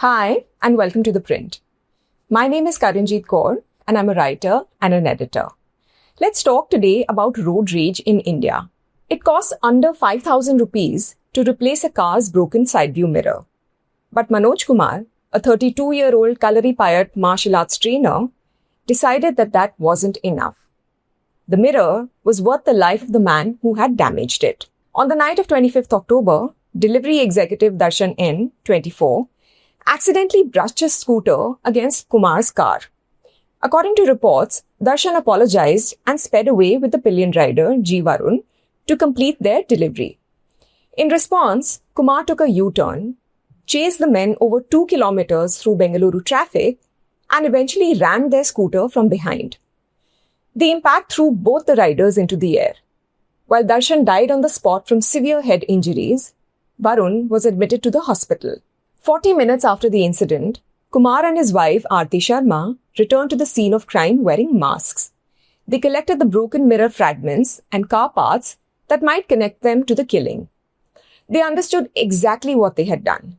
Hi, and welcome to The Print. My name is Karanjeet Kaur, and I'm a writer and an editor. Let's talk today about road rage in India. It costs under 5,000 rupees to replace a car's broken side view mirror. But Manoj Kumar, a 32-year-old Kalaripayat martial arts trainer, decided that that wasn't enough. The mirror was worth the life of the man who had damaged it. On the night of 25th October, delivery executive Darshan N, 24, accidentally brushed his scooter against Kumar's car. According to reports, Darshan apologized and sped away with the pillion rider G. Varun to complete their delivery. In response, Kumar took a U-turn, chased the men over 2 kilometers through Bengaluru traffic, and eventually rammed their scooter from behind. The impact threw both the riders into the air. While Darshan died on the spot from severe head injuries, Varun was admitted to the hospital. 40 minutes after the incident, Kumar and his wife Aarti Sharma returned to the scene of crime wearing masks. They collected the broken mirror fragments and car parts that might connect them to the killing. They understood exactly what they had done.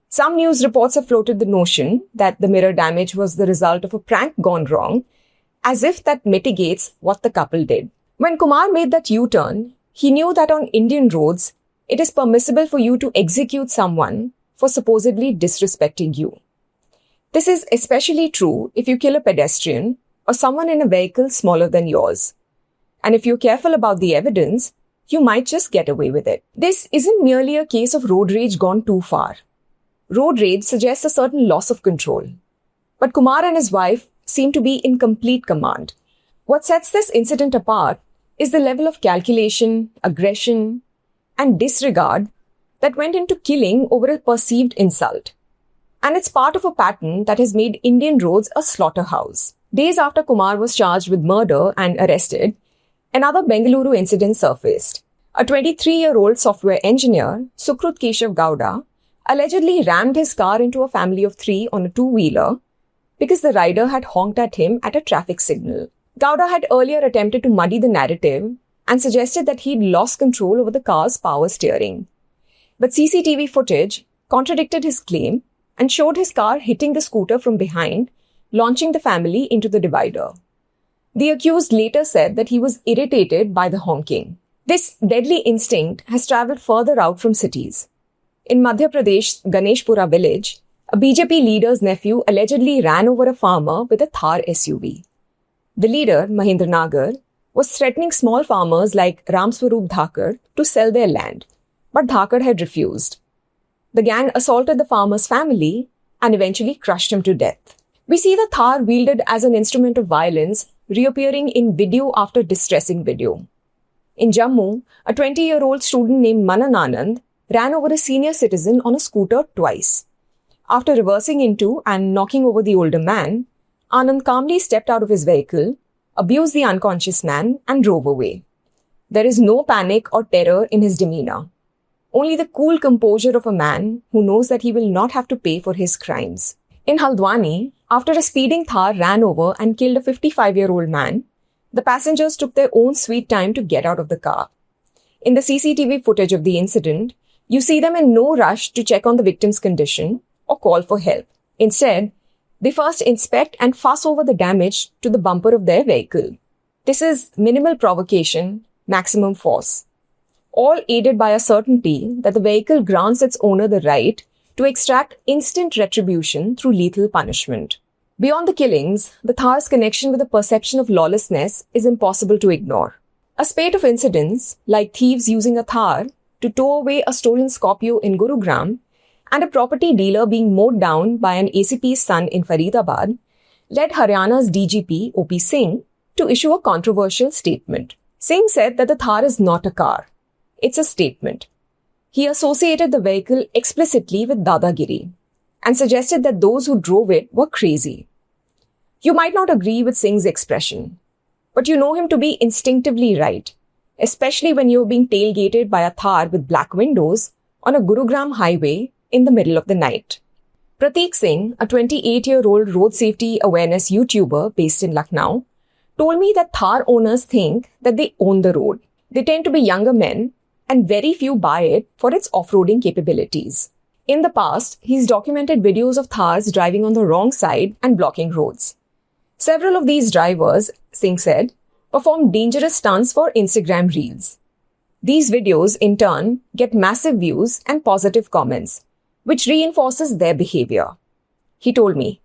Some news reports have floated the notion that the mirror damage was the result of a prank gone wrong, as if that mitigates what the couple did. When Kumar made that U-turn, he knew that on Indian roads, it is permissible for you to execute someone for supposedly disrespecting you. This is especially true if you kill a pedestrian or someone in a vehicle smaller than yours. And if you're careful about the evidence, you might just get away with it. This isn't merely a case of road rage gone too far. Road rage suggests a certain loss of control. But Kumar and his wife seem to be in complete command. What sets this incident apart is the level of calculation, aggression, and disregard that went into killing over a perceived insult. And it's part of a pattern that has made Indian roads a slaughterhouse. Days after Kumar was charged with murder and arrested, another Bengaluru incident surfaced. A 23-year-old software engineer, Sukrut Keshav Gowda, allegedly rammed his car into a family of 3 on a two-wheeler because the rider had honked at him at a traffic signal. Gowda had earlier attempted to muddy the narrative and suggested that he'd lost control over the car's power steering. But CCTV footage contradicted his claim and showed his car hitting the scooter from behind, launching the family into the divider. The accused later said that he was irritated by the honking. This deadly instinct has travelled further out from cities. In Madhya Pradesh's Ganeshpura village, a BJP leader's nephew allegedly ran over a farmer with a Thar SUV. The leader, Mahindra Nagar, was threatening small farmers like Ramswarup Dhakar to sell their land. But Dhakar had refused. The gang assaulted the farmer's family and eventually crushed him to death. We see the Thar wielded as an instrument of violence reappearing in video after distressing video. In Jammu, a 20-year-old student named Manan Anand ran over a senior citizen on a scooter twice. After reversing into and knocking over the older man, Anand calmly stepped out of his vehicle, abused the unconscious man, and drove away. There is no panic or terror in his demeanor. Only the cool composure of a man who knows that he will not have to pay for his crimes. In Haldwani, after a speeding Thar ran over and killed a 55-year-old man, the passengers took their own sweet time to get out of the car. In the CCTV footage of the incident, you see them in no rush to check on the victim's condition or call for help. Instead, they first inspect and fuss over the damage to the bumper of their vehicle. This is minimal provocation, maximum force. All aided by a certainty that the vehicle grants its owner the right to extract instant retribution through lethal punishment. Beyond the killings, the Thar's connection with the perception of lawlessness is impossible to ignore. A spate of incidents, like thieves using a Thar to tow away a stolen Scorpio in Gurugram and a property dealer being mowed down by an ACP's son in Faridabad, led Haryana's DGP OP Singh to issue a controversial statement. Singh said that the Thar is not a car. It's a statement. He associated the vehicle explicitly with Dadagiri and suggested that those who drove it were crazy. You might not agree with Singh's expression, but you know him to be instinctively right, especially when you're being tailgated by a Thar with black windows on a Gurugram highway in the middle of the night. Prateek Singh, a 28-year-old road safety awareness YouTuber based in Lucknow, told me that Thar owners think that they own the road. They tend to be younger men, and very few buy it for its off-roading capabilities. In the past, he's documented videos of Thars driving on the wrong side and blocking roads. Several of these drivers, Singh said, perform dangerous stunts for Instagram Reels. These videos, in turn, get massive views and positive comments, which reinforces their behavior. He told me,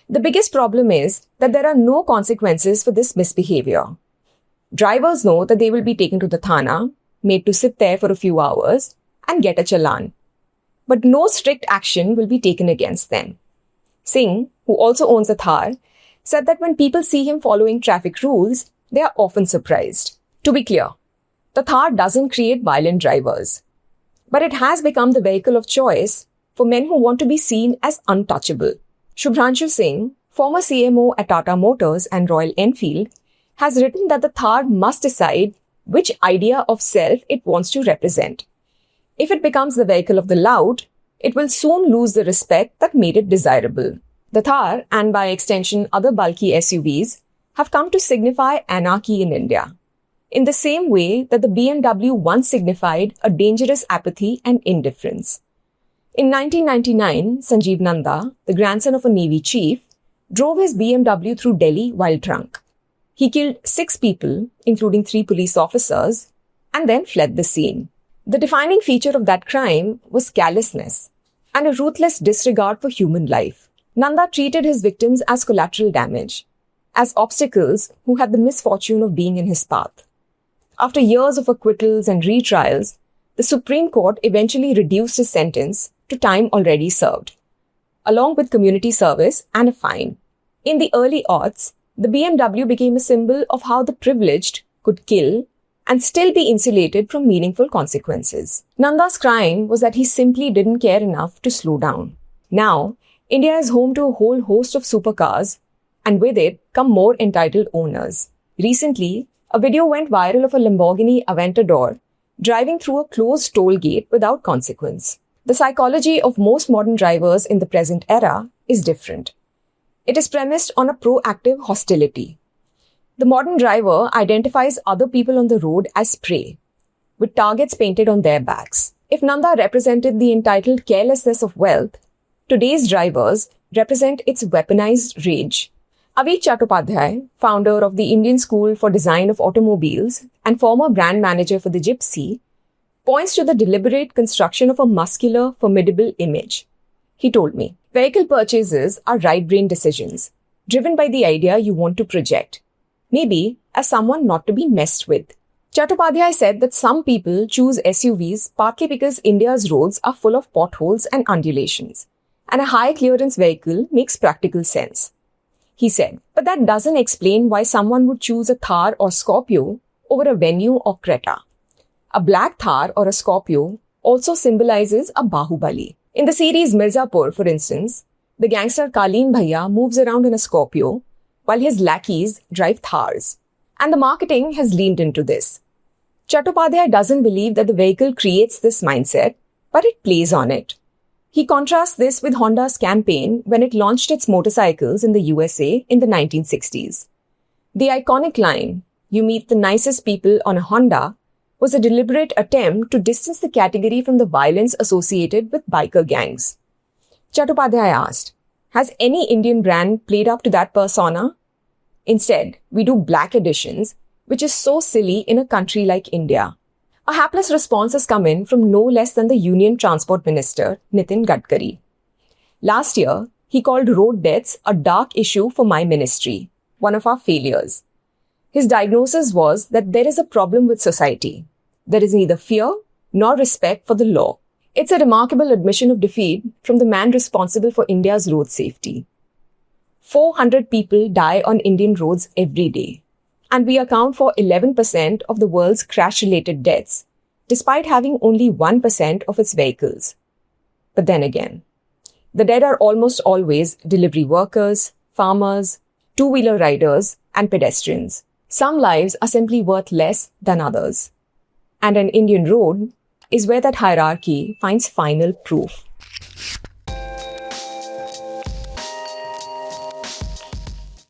the biggest problem is that there are no consequences for this misbehavior. Drivers know that they will be taken to the thana, made to sit there for a few hours, and get a challan. But no strict action will be taken against them. Singh, who also owns a Thar, said that when people see him following traffic rules, they are often surprised. To be clear, the Thar doesn't create violent drivers, but it has become the vehicle of choice for men who want to be seen as untouchable. Shubhranshu Singh, former CMO at Tata Motors and Royal Enfield, has written that the Thar must decide which idea of self it wants to represent. If it becomes the vehicle of the loud, it will soon lose the respect that made it desirable. The Thar, and by extension other bulky SUVs, have come to signify anarchy in India, in the same way that the BMW once signified a dangerous apathy and indifference. In 1999, Sanjeev Nanda, the grandson of a Navy chief, drove his BMW through Delhi while drunk. He killed 6 people, including 3 police officers, and then fled the scene. The defining feature of that crime was callousness and a ruthless disregard for human life. Nanda treated his victims as collateral damage, as obstacles who had the misfortune of being in his path. After years of acquittals and retrials, the Supreme Court eventually reduced his sentence to time already served, along with community service and a fine. In the early aughts, the BMW became a symbol of how the privileged could kill and still be insulated from meaningful consequences. Nanda's crime was that he simply didn't care enough to slow down. Now, India is home to a whole host of supercars, and with it come more entitled owners. Recently, a video went viral of a Lamborghini Aventador driving through a closed toll gate without consequence. The psychology of most modern drivers in the present era is different. It is premised on a proactive hostility. The modern driver identifies other people on the road as prey, with targets painted on their backs. If Nanda represented the entitled carelessness of wealth, today's drivers represent its weaponized rage. Avik Chattopadhyay, founder of the Indian School for Design of Automobiles and former brand manager for the Gypsy, points to the deliberate construction of a muscular, formidable image. He told me, vehicle purchases are right-brain decisions, driven by the idea you want to project, maybe as someone not to be messed with. Chattopadhyay said that some people choose SUVs partly because India's roads are full of potholes and undulations, and a high-clearance vehicle makes practical sense. He said, but that doesn't explain why someone would choose a Thar or Scorpio over a Venue or Creta. A black Thar or a Scorpio also symbolizes a Bahubali. In the series Mirzapur, for instance, the gangster Kaleen Bhaiya moves around in a Scorpio, while his lackeys drive Thars. And the marketing has leaned into this. Chattopadhyay doesn't believe that the vehicle creates this mindset, but it plays on it. He contrasts this with Honda's campaign when it launched its motorcycles in the USA in the 1960s. The iconic line, "You meet the nicest people on a Honda," was a deliberate attempt to distance the category from the violence associated with biker gangs. Chattopadhyay asked, has any Indian brand played up to that persona? Instead, we do black editions, which is so silly in a country like India. A hapless response has come in from no less than the Union Transport Minister, Nitin Gadkari. Last year, he called road deaths a dark issue for my ministry, one of our failures. His diagnosis was that there is a problem with society. There is neither fear nor respect for the law. It's a remarkable admission of defeat from the man responsible for India's road safety. 400 people die on Indian roads every day, and we account for 11% of the world's crash-related deaths, despite having only 1% of its vehicles. But then again, the dead are almost always delivery workers, farmers, two-wheeler riders, and pedestrians. Some lives are simply worth less than others. And an Indian road is where that hierarchy finds final proof.